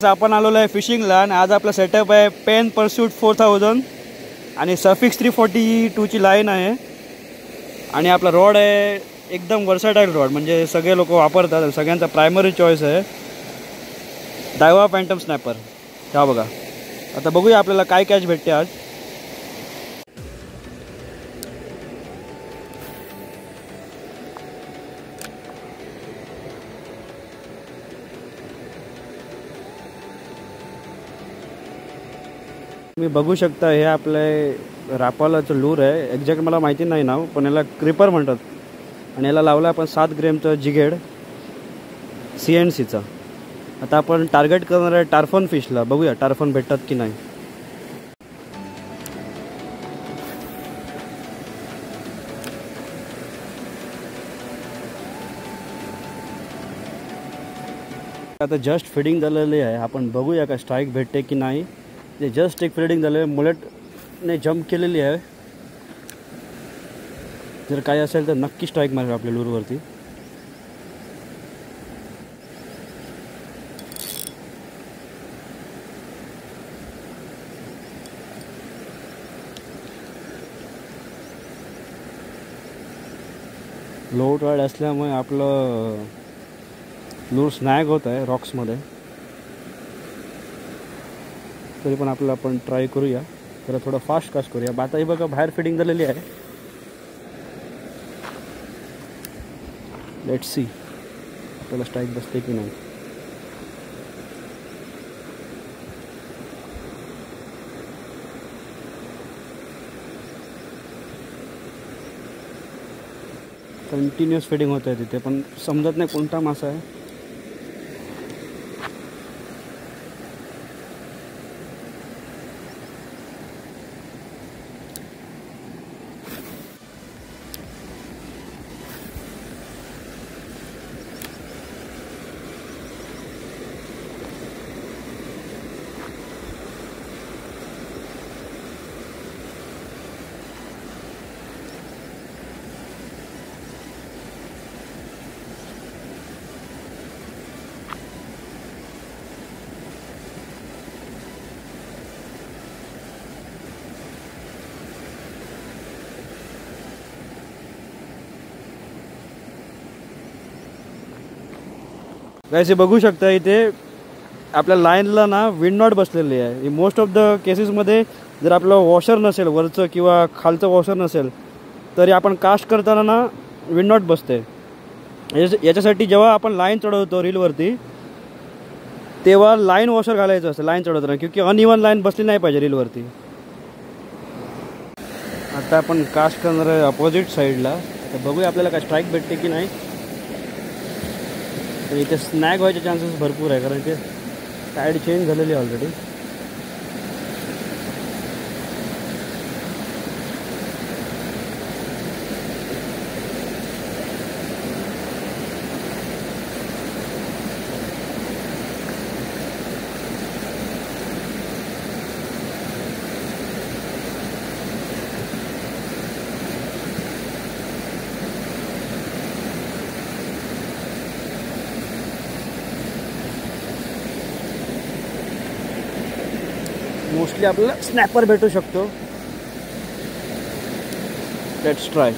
आपण आलेलो आहे फिशिंगला आणि आज आपला सेटअप आहे पेन परस्यूट 4000 आणि सफिक्स 342ची लाईन आहे आणि आपला रॉड आहे एकदम वर्सटाईल रॉड, म्हणजे सगळे लोक वापरतात, सगळ्यांचा प्रायमरी चॉईस आहे डायवा फॅन्टम स्नॅपर. हा बघा, आता बघूया आपल्याला काय कॅच भेटते आज. तुम्ही बघू शकता हे आपलं रापालाचं लूर आहे. एक्झॅक्ट मला माहिती नाही नाव, पण याला क्रिपर म्हणतात आणि याला लावला आपण 7 ग्रॅमचं जिगेड CNCचा. आता आपण टार्गेट करणार आहे टार्फन फिशला. बघूया टार्फन भेटतात की नाही. आता जस्ट फिडिंग झालेली आहे, आपण बघूया का स्ट्राईक भेटते की नाही. ते जस्ट एक फिडिंग झालं आहे, मुलेटने जंप केलेली आहे. जर काय असेल तर नक्की स्ट्राईक मारेल आपल्या लूरवरती. लो टाईड असल्यामुळे आपलं लूर स्नॅग होत आहे रॉक्समध्ये. तरी पण आपलं आपण ट्राय करूया, जरा थोडं फास्ट कास्ट करूया. आता ही बघा बाहेर फिडिंग झालेली आहे. लेट्स सी आपल्याला स्ट्राईक बसते की नाही. कंटिन्युअस फिडिंग होत आहे तिथे, पण समजत नाही कोणता मासा आहे. गाइस बघू शकता इथे आपल्या लाईनला ना विंड नॉट बसलेली आहे. मोस्ट ऑफ द केसेसमध्ये जर आपलं वॉशर नसेल वरचं किंवा खालचं वॉशर नसेल तरी आपण कास्ट करताना ना विंड नॉट बसते. याच्यासाठी जेव्हा आपण लाईन चढवतो रीलवरती तेव्हा लाईन वॉशर घालायचं असतं लाईन चढवताना, क्योंकि अनइवन लाईन बसली नाही पाहिजे रीलवरती. आता आपण कास्ट करणार आहे अपोजिट साईडला. तर बघूया आपल्याला काय स्ट्राईक भेटते की नाही. इथे स्नॅग व्हायचे चान्सेस भरपूर आहे, कारण इथे टाईड चेंज झालेली आहे ऑलरेडी. मोस्टली आपल्याला स्नॅपर भेटू शकतो. Let's try.